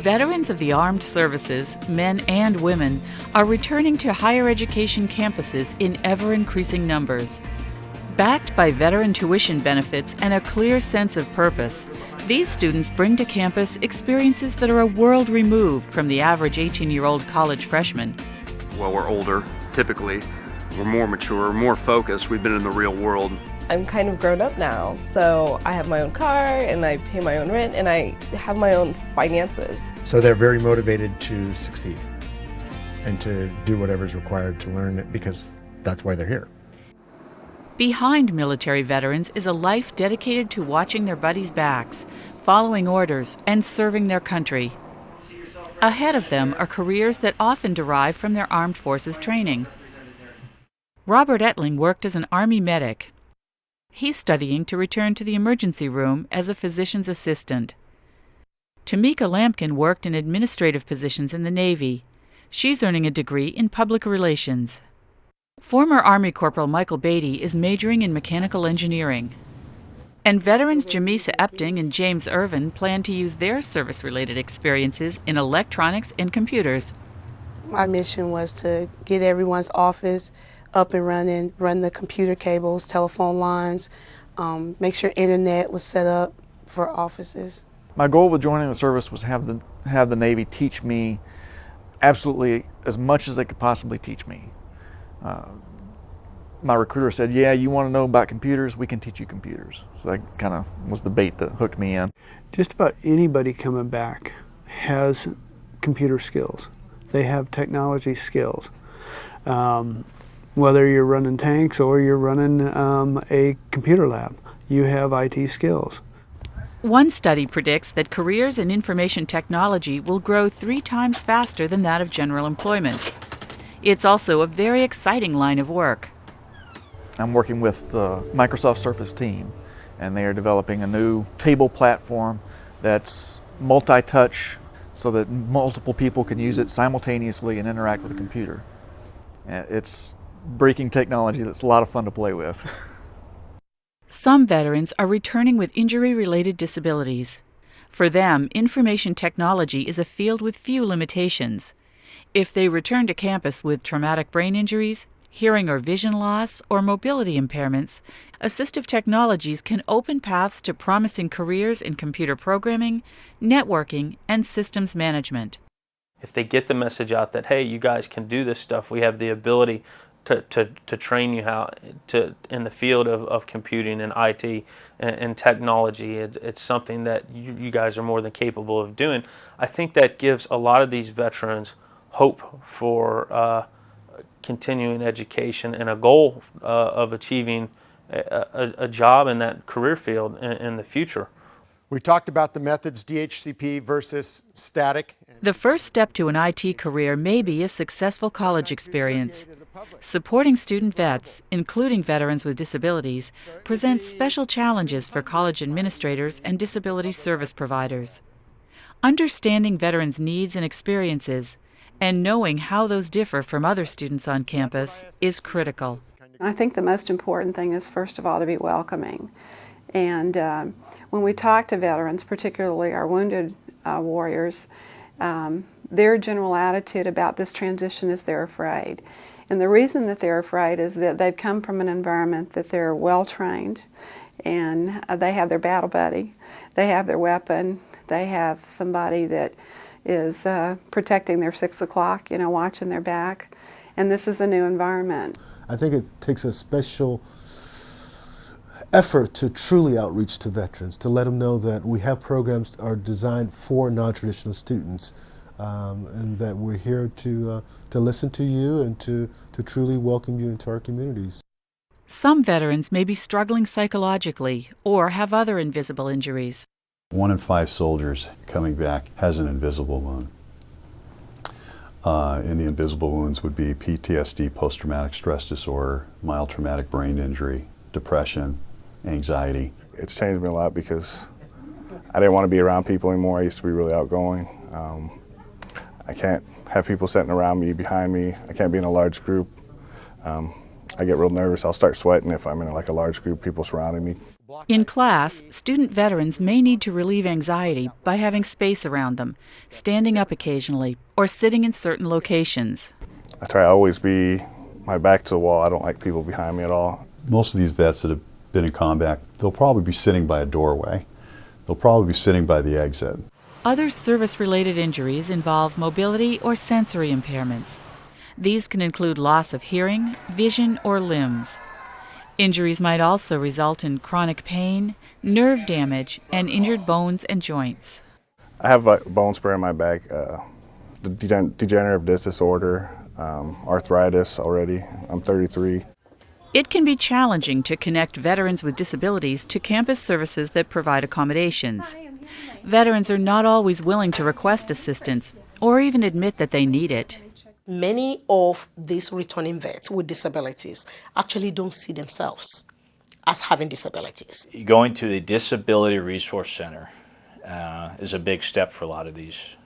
Veterans of the armed services, men and women, are returning to higher education campuses in ever-increasing numbers. Backed by veteran tuition benefits and a clear sense of purpose, these students bring to campus experiences that are a world removed from the average 18-year-old college freshman. Well, we're older, typically. We're more mature, more focused. We've been in the real world. I'm kind of grown up now, so I have my own car and I pay my own rent and I have my own finances. So they're very motivated to succeed and to do whatever is required to learn it, because that's why they're here. Behind military veterans is a life dedicated to watching their buddies' backs, following orders, and serving their country. Ahead of them are careers that often derive from their armed forces training. Robert Etling worked as an Army medic. He's studying to return to the emergency room as a physician's assistant. Tamika Lampkin worked in administrative positions in the Navy. She's earning a degree in public relations. Former Army Corporal Michael Beatty is majoring in mechanical engineering. And veterans Jamisa Epting and James Irvin plan to use their service-related experiences in electronics and computers. My mission was to get everyone's office up and running, run the computer cables, telephone lines, make sure internet was set up for offices. My goal with joining the service was have the Navy teach me absolutely as much as they could possibly teach me. My recruiter said, yeah, you want to know about computers? We can teach you computers. So that kind of was the bait that hooked me in. Just about anybody coming back has computer skills. They have technology skills. Whether you're running tanks or you're running a computer lab, you have IT skills. One study predicts that careers in information technology will grow 3 times faster than that of general employment. It's also a very exciting line of work. I'm working with the Microsoft Surface team, and they are developing a new table platform that's multi-touch so that multiple people can use it simultaneously and interact with a computer. It's breaking technology that's a lot of fun to play with. Some veterans are returning with injury-related disabilities. For them, information technology is a field with few limitations. If they return to campus with traumatic brain injuries, hearing or vision loss, or mobility impairments, assistive technologies can open paths to promising careers in computer programming, networking, and systems management. If they get the message out that, hey, you guys can do this stuff, we have the ability to train you how to in the field of computing and IT and technology. It's something that you guys are more than capable of doing. I think that gives a lot of these veterans hope for continuing education and a goal of achieving a job in that career field in the future. We talked about the methods DHCP versus static. The first step to an IT career may be a successful college experience. Supporting student vets, including veterans with disabilities, presents special challenges for college administrators and disability service providers. Understanding veterans' needs and experiences, and knowing how those differ from other students on campus, is critical. I think the most important thing is, first of all, to be welcoming. And when we talk to veterans, particularly our wounded warriors, their general attitude about this transition is they're afraid. And the reason that they're afraid is that they've come from an environment that they're well trained, and they have their battle buddy, they have their weapon, they have somebody that is protecting their 6 o'clock, watching their back, and this is a new environment. I think it takes a special effort to truly outreach to veterans, to let them know that we have programs that are designed for non-traditional students, and that we're here to listen to you and to truly welcome you into our communities. Some veterans may be struggling psychologically or have other invisible injuries. 1 in 5 soldiers coming back has an invisible wound. And the invisible wounds would be PTSD, post-traumatic stress disorder, mild traumatic brain injury, depression, anxiety. It's changed me a lot because I didn't want to be around people anymore. I used to be really outgoing. I can't have people sitting around me, behind me. I can't be in a large group. I get real nervous. I'll start sweating if I'm in a large group, people surrounding me. In class, student veterans may need to relieve anxiety by having space around them, standing up occasionally, or sitting in certain locations. I try to always be my back to the wall. I don't like people behind me at all. Most of these vets that have been in combat, they'll probably be sitting by a doorway. They'll probably be sitting by the exit. Other service-related injuries involve mobility or sensory impairments. These can include loss of hearing, vision, or limbs. Injuries might also result in chronic pain, nerve damage, and injured bones and joints. I have a bone spur in my back, degenerative disc disorder, arthritis already. I'm 33. It can be challenging to connect veterans with disabilities to campus services that provide accommodations. Veterans are not always willing to request assistance or even admit that they need it. Many of these returning vets with disabilities actually don't see themselves as having disabilities. Going to the Disability Resource Center is a big step for a lot of these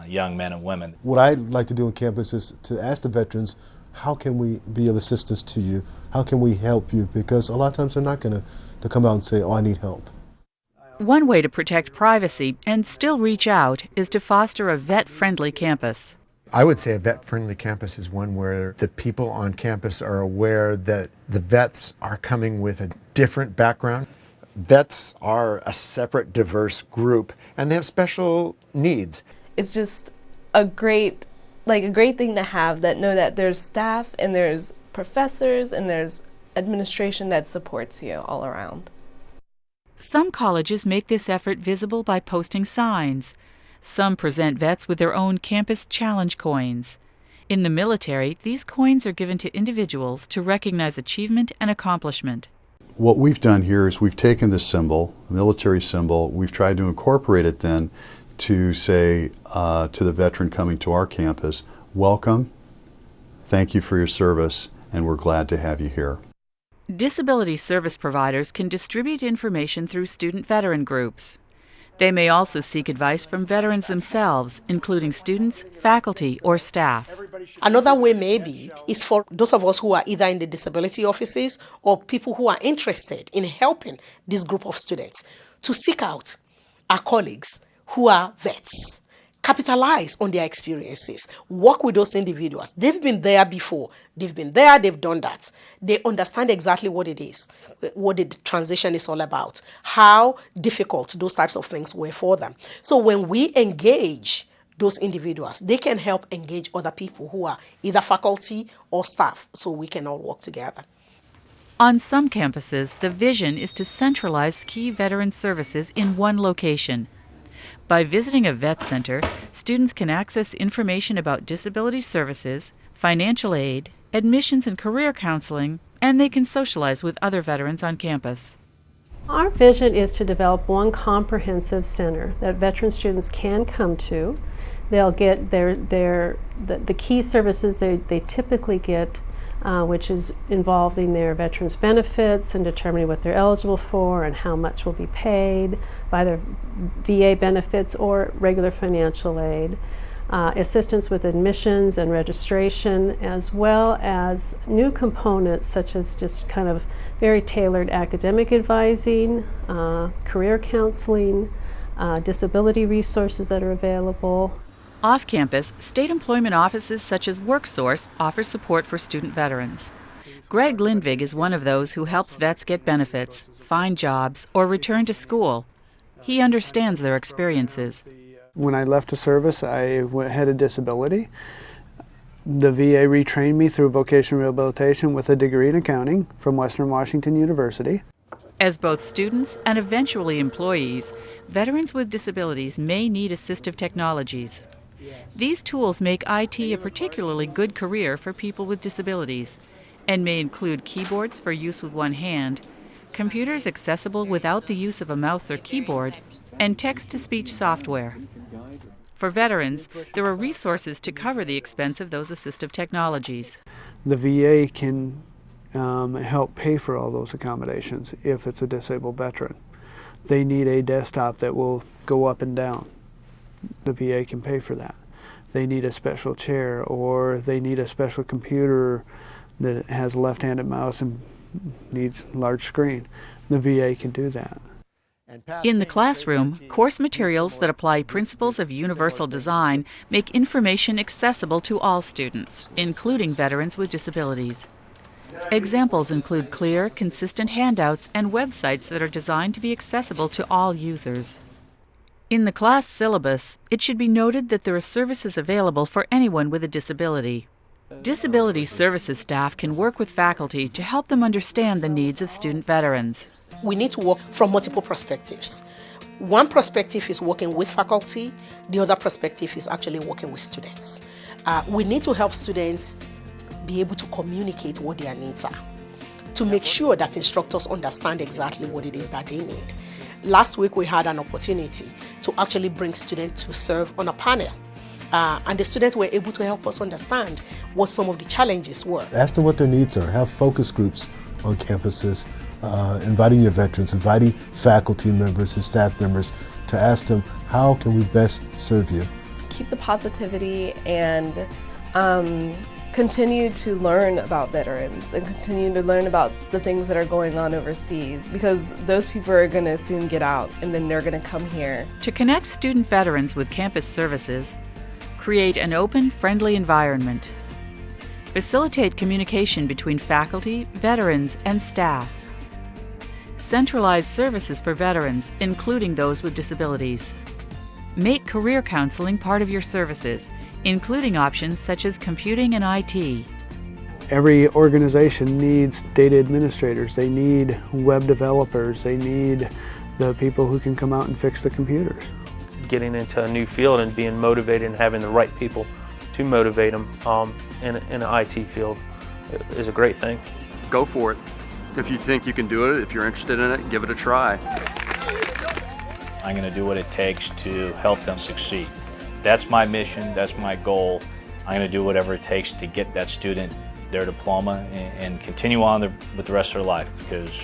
young men and women. What I'd like to do on campus is to ask the veterans, how can we be of assistance to you? How can we help you? Because a lot of times they're not going to come out and say, oh, I need help. One way to protect privacy and still reach out is to foster a vet-friendly campus. I would say a vet-friendly campus is one where the people on campus are aware that the vets are coming with a different background. Vets are a separate, diverse group, and they have special needs. It's just a great thing to have, that know that there's staff and there's professors and there's administration that supports you all around. Some colleges make this effort visible by posting signs. Some present vets with their own campus challenge coins. In the military, these coins are given to individuals to recognize achievement and accomplishment. What we've done here is we've taken this symbol, the military symbol, we've tried to incorporate it then to say to the veteran coming to our campus, welcome, thank you for your service, and we're glad to have you here. Disability service providers can distribute information through student veteran groups. They may also seek advice from veterans themselves, including students, faculty, or staff. Another way maybe is for those of us who are either in the disability offices or people who are interested in helping this group of students to seek out our colleagues who are vets, capitalize on their experiences, work with those individuals. They've been there before. They've been there, they've done that. They understand exactly what it is, what the transition is all about, how difficult those types of things were for them. So when we engage those individuals, they can help engage other people who are either faculty or staff, so we can all work together. On some campuses, the vision is to centralize key veteran services in one location. By visiting a vet center, students can access information about disability services, financial aid, admissions and career counseling, and they can socialize with other veterans on campus. Our vision is to develop one comprehensive center that veteran students can come to. They'll get the key services they typically get, which is involving their veterans benefits and determining what they're eligible for and how much will be paid by their VA benefits or regular financial aid, assistance with admissions and registration, as well as new components such as just kind of very tailored academic advising, career counseling, disability resources that are available. Off-campus, state employment offices such as WorkSource offer support for student veterans. Greg Lindvig is one of those who helps vets get benefits, find jobs, or return to school. He understands their experiences. When I left the service, I had a disability. The VA retrained me through vocational rehabilitation with a degree in accounting from Western Washington University. As both students and eventually employees, veterans with disabilities may need assistive technologies. These tools make IT a particularly good career for people with disabilities and may include keyboards for use with one hand, computers accessible without the use of a mouse or keyboard, and text-to-speech software. For veterans, there are resources to cover the expense of those assistive technologies. The VA can help pay for all those accommodations if it's a disabled veteran. They need a desktop that will go up and down. The VA can pay for that. They need a special chair, or they need a special computer that has a left-handed mouse and needs large screen. The VA can do that. In the classroom, course materials that apply principles of universal design make information accessible to all students, including veterans with disabilities. Examples include clear, consistent handouts and websites that are designed to be accessible to all users. In the class syllabus, it should be noted that there are services available for anyone with a disability. Disability services staff can work with faculty to help them understand the needs of student veterans. We need to work from multiple perspectives. One perspective is working with faculty, the other perspective is actually working with students. We need to help students be able to communicate what their needs are, to make sure that instructors understand exactly what it is that they need. Last week we had an opportunity to actually bring students to serve on a panel. And the students were able to help us understand what some of the challenges were. Ask them what their needs are. Have focus groups on campuses, inviting your veterans, inviting faculty members and staff members to ask them, how can we best serve you? Keep the positivity and continue to learn about veterans and continue to learn about the things that are going on overseas, because those people are going to soon get out and then they're going to come here. To connect student veterans with campus services, create an open, friendly environment. Facilitate communication between faculty, veterans, and staff. Centralize services for veterans, including those with disabilities. Make career counseling part of your services, including options such as computing and IT. Every organization needs data administrators. They need web developers. They need the people who can come out and fix the computers. Getting into a new field and being motivated and having the right people to motivate them in an IT field is a great thing. Go for it. If you think you can do it, if you're interested in it, give it a try. I'm going to do what it takes to help them succeed. That's my mission, that's my goal. I'm going to do whatever it takes to get that student their diploma and continue on with the rest of their life, because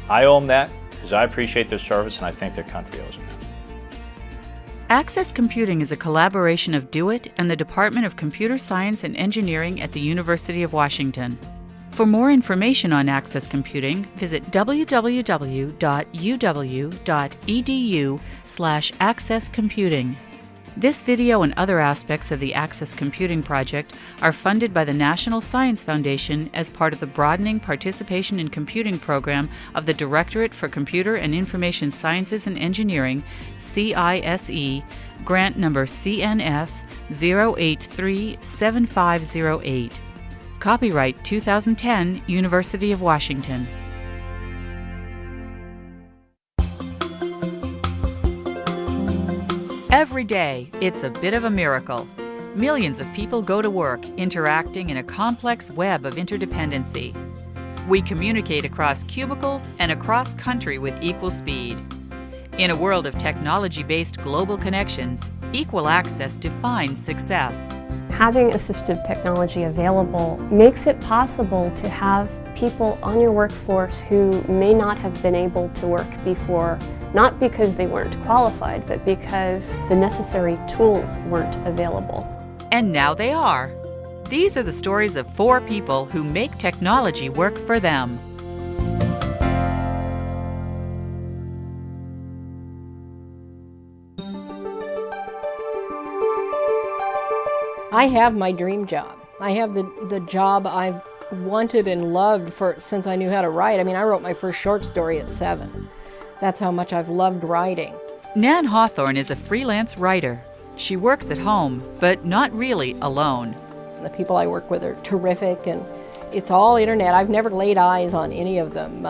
I owe them that, because I appreciate their service and I think their country owes them that. Access Computing is a collaboration of DoIT and the Department of Computer Science and Engineering at the University of Washington. For more information on Access Computing, visit www.uw.edu/accesscomputing. This video and other aspects of the Access Computing project are funded by the National Science Foundation as part of the Broadening Participation in Computing program of the Directorate for Computer and Information Sciences and Engineering, CISE, grant number CNS 0837508. Copyright 2010, University of Washington. Every day, it's a bit of a miracle. Millions of people go to work, interacting in a complex web of interdependency. We communicate across cubicles and across country with equal speed. In a world of technology-based global connections, equal access defines success. Having assistive technology available makes it possible to have people on your workforce who may not have been able to work before, not because they weren't qualified, but because the necessary tools weren't available. And now they are. These are the stories of 4 people who make technology work for them. I have my dream job. I have the job I've wanted and loved since I knew how to write. I mean, I wrote my first short story at 7. That's how much I've loved writing. Nan Hawthorne is a freelance writer. She works at home, but not really alone. The people I work with are terrific, and it's all internet. I've never laid eyes on any of them.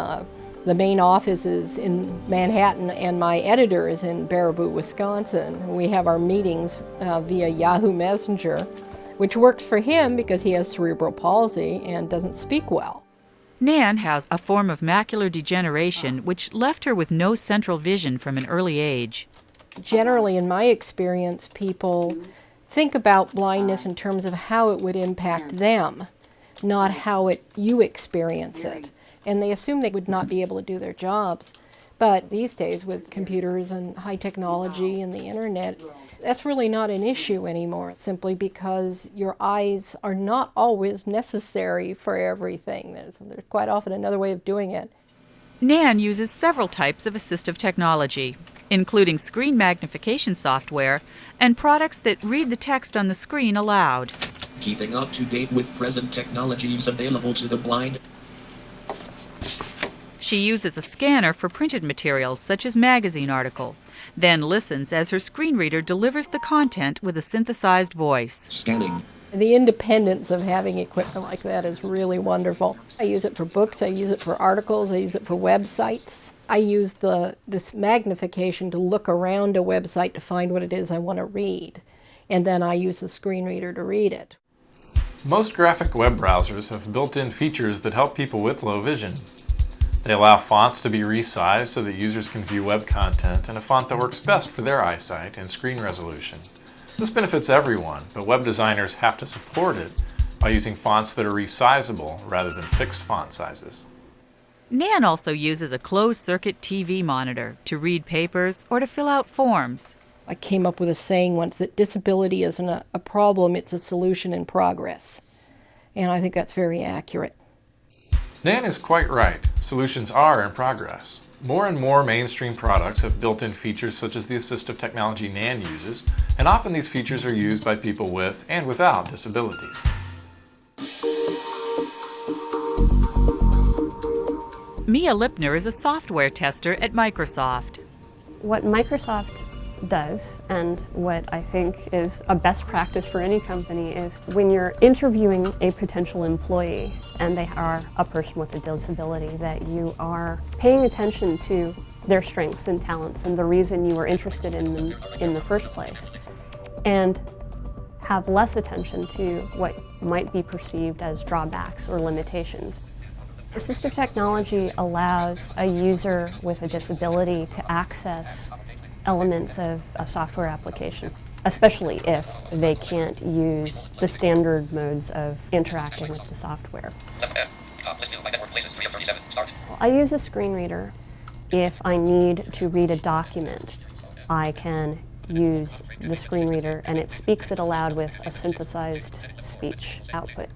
The main office is in Manhattan, and my editor is in Baraboo, Wisconsin. We have our meetings via Yahoo Messenger, which works for him because he has cerebral palsy and doesn't speak well. Nan has a form of macular degeneration which left her with no central vision from an early age. Generally, in my experience, people think about blindness in terms of how it would impact them, not how you experience it. And they assume they would not be able to do their jobs. But these days, with computers and high technology and the internet, That's really not an issue anymore, simply because your eyes are not always necessary for everything. There's quite often another way of doing it. Nan uses several types of assistive technology, including screen magnification software and products that read the text on the screen aloud. Keeping up to date with present technologies available to the blind. She uses a scanner for printed materials such as magazine articles, then listens as her screen reader delivers the content with a synthesized voice. Scanning. The independence of having equipment like that is really wonderful. I use it for books, I use it for articles, I use it for websites. I use this magnification to look around a website to find what it is I want to read, and then I use the screen reader to read it. Most graphic web browsers have built-in features that help people with low vision. They allow fonts to be resized so that users can view web content in a font that works best for their eyesight and screen resolution. This benefits everyone, but web designers have to support it by using fonts that are resizable rather than fixed font sizes. Nan also uses a closed-circuit TV monitor to read papers or to fill out forms. I came up with a saying once that disability isn't a problem, it's a solution in progress. And I think that's very accurate. Nan is quite right. Solutions are in progress. More and more mainstream products have built-in features such as the assistive technology Nan uses, and often these features are used by people with and without disabilities. Mia Lipner is a software tester at Microsoft. What Microsoft does, and what I think is a best practice for any company, is when you're interviewing a potential employee and they are a person with a disability, that you are paying attention to their strengths and talents and the reason you were interested in them in the first place, and have less attention to what might be perceived as drawbacks or limitations. Assistive technology allows a user with a disability to access elements of a software application, especially if they can't use the standard modes of interacting with the software. I use a screen reader. If I need to read a document, I can use the screen reader and it speaks it aloud with a synthesized speech output.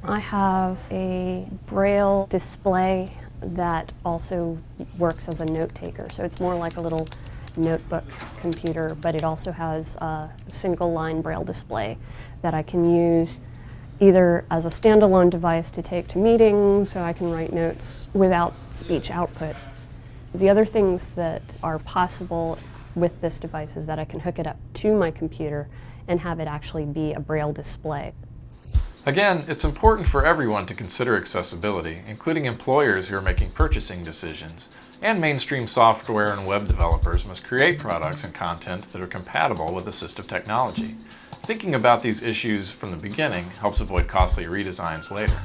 I have a Braille display that also works as a note taker. So it's more like a little notebook computer, but it also has a single line Braille display that I can use either as a standalone device to take to meetings, so I can write notes without speech output. The other things that are possible with this device is that I can hook it up to my computer and have it actually be a Braille display. Again, it's important for everyone to consider accessibility, including employers who are making purchasing decisions, and mainstream software and web developers must create products and content that are compatible with assistive technology. Thinking about these issues from the beginning helps avoid costly redesigns later.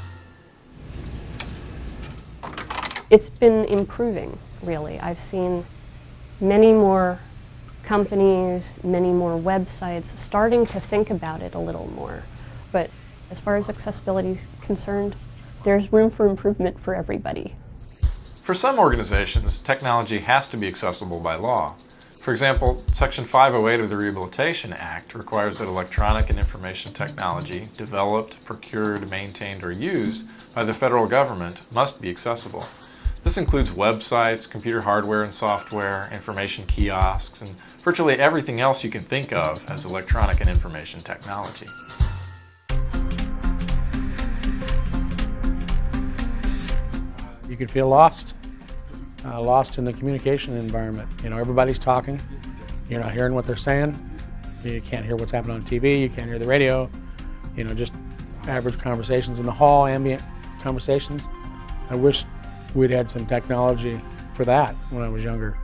It's been improving, really. I've seen many more companies, many more websites starting to think about it a little more. But as far as accessibility is concerned, there's room for improvement for everybody. For some organizations, technology has to be accessible by law. For example, Section 508 of the Rehabilitation Act requires that electronic and information technology developed, procured, maintained, or used by the federal government must be accessible. This includes websites, computer hardware and software, information kiosks, and virtually everything else you can think of as electronic and information technology. You can feel lost in the communication environment. You know, everybody's talking. You're not hearing what they're saying. You can't hear what's happening on TV. You can't hear the radio. You know, just average conversations in the hall, ambient conversations. I wish we'd had some technology for that when I was younger.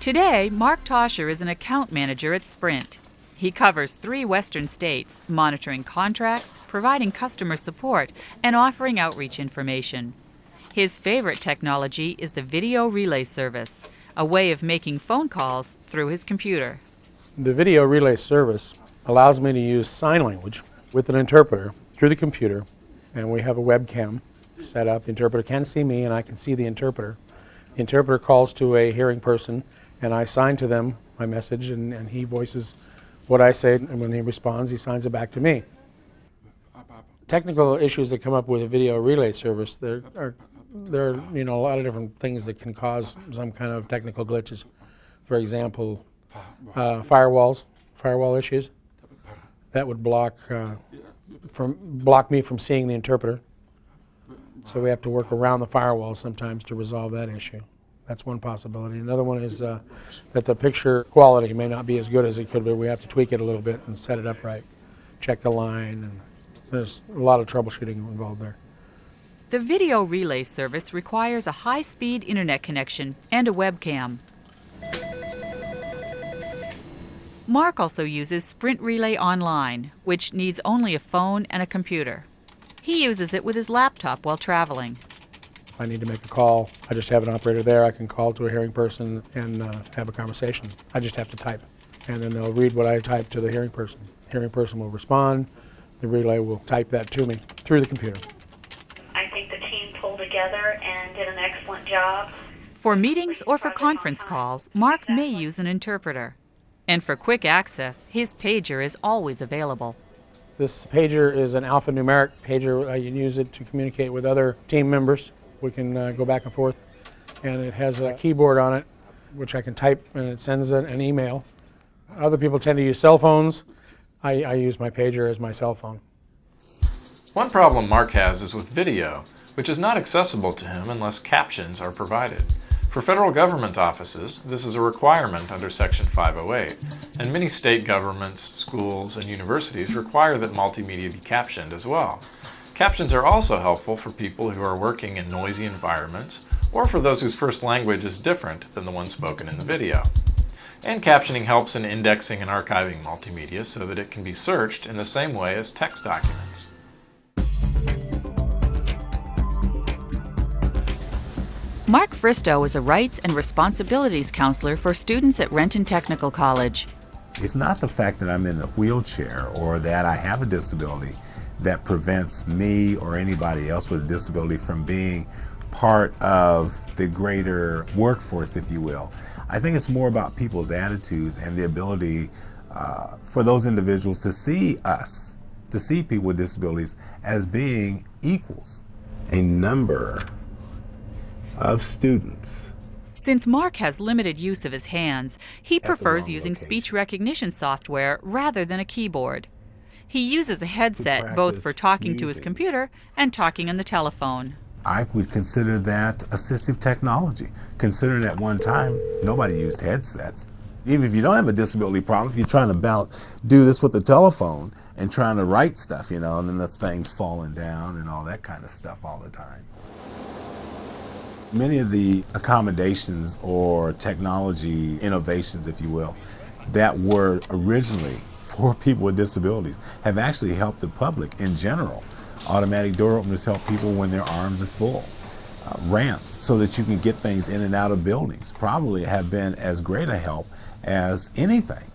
Today, Mark Toscher is an account manager at Sprint. He covers 3 western states, monitoring contracts, providing customer support, and offering outreach information. His favorite technology is the video relay service, a way of making phone calls through his computer. The video relay service allows me to use sign language with an interpreter through the computer, and we have a webcam set up. The interpreter can see me and I can see the interpreter. The interpreter calls to a hearing person and I sign to them my message, and he voices what I say, and when he responds, he signs it back to me. Technical issues that come up with a video relay service, there are a lot of different things that can cause some kind of technical glitches. For example, firewall issues. That would block me from seeing the interpreter. So we have to work around the firewall sometimes to resolve that issue. That's one possibility. Another one is that the picture quality may not be as good as it could be. We have to tweak it a little bit and set it up right, check the line, and there's a lot of troubleshooting involved there. The video relay service requires a high-speed internet connection and a webcam. Mark also uses Sprint Relay Online, which needs only a phone and a computer. He uses it with his laptop while traveling. If I need to make a call, I just have an operator there. I can call to a hearing person and have a conversation. I just have to type, and then they'll read what I type to the hearing person. The hearing person will respond. The relay will type that to me through the computer. I think the team pulled together and did an excellent job. For meetings or for conference calls, Mark may use an interpreter. And for quick access, his pager is always available. This pager is an alphanumeric pager. You can use it to communicate with other team members. We can go back and forth. And it has a keyboard on it, which I can type, and it sends an email. Other people tend to use cell phones. I use my pager as my cell phone. One problem Mark has is with video, which is not accessible to him unless captions are provided. For federal government offices, this is a requirement under Section 508, and many state governments, schools, and universities require that multimedia be captioned as well. Captions are also helpful for people who are working in noisy environments, or for those whose first language is different than the one spoken in the video. And captioning helps in indexing and archiving multimedia so that it can be searched in the same way as text documents. Mark Fristow is a rights and responsibilities counselor for students at Renton Technical College. It's not the fact that I'm in a wheelchair or that I have a disability that prevents me or anybody else with a disability from being part of the greater workforce, if you will. I think it's more about people's attitudes and the ability for those individuals to see us, to see people with disabilities as being equals. A number of students. Since Mark has limited use of his hands, he prefers using speech recognition software rather than a keyboard. He uses a headset both for talking to his computer and talking on the telephone. I would consider that assistive technology. Considering at one time, nobody used headsets. Even if you don't have a disability problem, if you're trying to do this with the telephone and trying to write stuff, and then the thing's falling down and all that kind of stuff all the time. Many of the accommodations or technology innovations, if you will, that were originally for people with disabilities have actually helped the public in general. Automatic door openers help people when their arms are full. Ramps so that you can get things in and out of buildings probably have been as great a help as anything.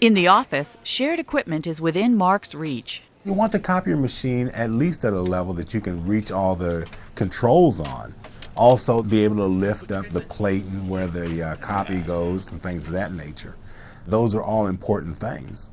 In the office, shared equipment is within Mark's reach. You want the copier machine at least at a level that you can reach all the controls on. Also be able to lift up the plate and where the copy goes and things of that nature. Those are all important things.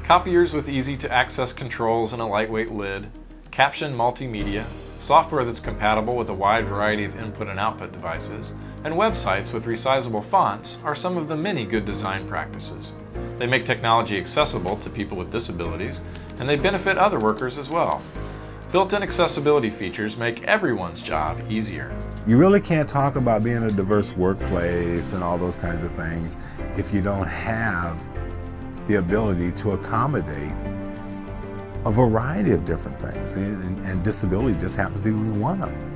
Copiers with easy-to-access controls and a lightweight lid, caption multimedia, software that's compatible with a wide variety of input and output devices, and websites with resizable fonts are some of the many good design practices. They make technology accessible to people with disabilities, and they benefit other workers as well. Built-in accessibility features make everyone's job easier. You really can't talk about being a diverse workplace and all those kinds of things if you don't have the ability to accommodate a variety of different things, and disability just happens to be one of them.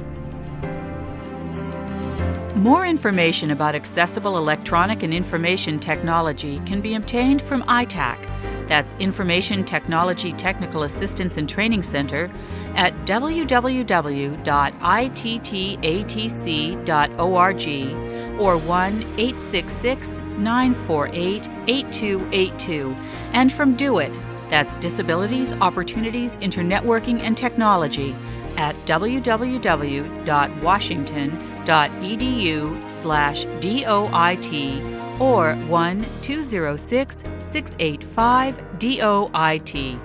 More information about accessible electronic and information technology can be obtained from ITAC, that's Information Technology Technical Assistance and Training Center, at www.ittatc.org or 1-866-948-8282, and from DO-IT, that's Disabilities, Opportunities, Internetworking, and Technology, at www.washington.edu/DOIT or 1-206-685-DOIT.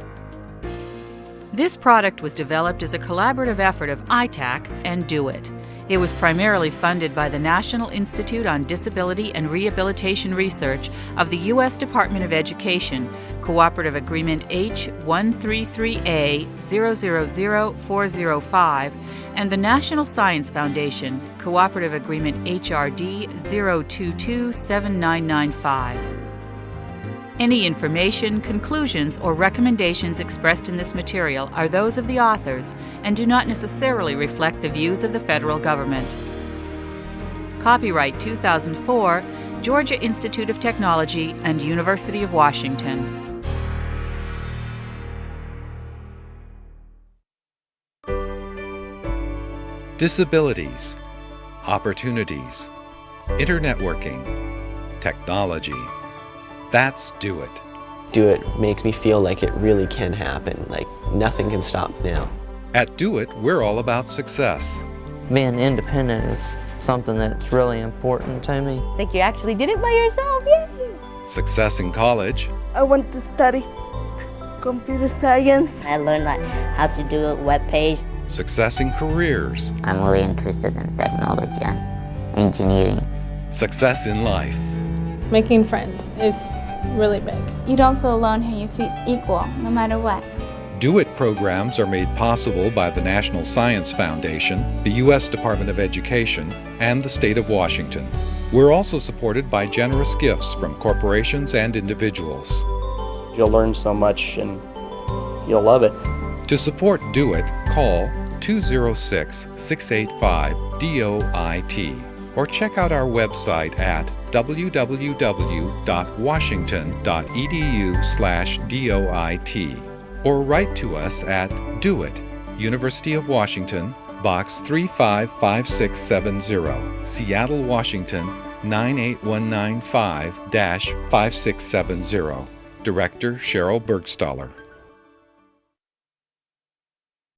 This product was developed as a collaborative effort of ITAC and Do It. It was primarily funded by the National Institute on Disability and Rehabilitation Research of the U.S. Department of Education, Cooperative Agreement H133A000405, and the National Science Foundation, Cooperative Agreement HRD 0227995. Any information, conclusions, or recommendations expressed in this material are those of the authors and do not necessarily reflect the views of the federal government. Copyright 2004, Georgia Institute of Technology and University of Washington. Disabilities, opportunities, internetworking, technology. That's Do It. Do It makes me feel like it really can happen, like nothing can stop me now. At Do It, we're all about success. Being independent is something that's really important to me. It's like you actually did it by yourself, yay! Success in college. I want to study computer science. I learned how to do a web page. Success in careers. I'm really interested in technology and engineering. Success in life. Making friends is really big. You don't feel alone here, you feel equal, no matter what. Do It programs are made possible by the National Science Foundation, the U.S. Department of Education, and the State of Washington. We're also supported by generous gifts from corporations and individuals. You'll learn so much and you'll love it. To support Do It, call 206-685-DOIT or check out our website at www.washington.edu/DOIT or write to us at Do It, University of Washington, Box 355670, Seattle, Washington 98195-5670. Director Cheryl Bergstaller.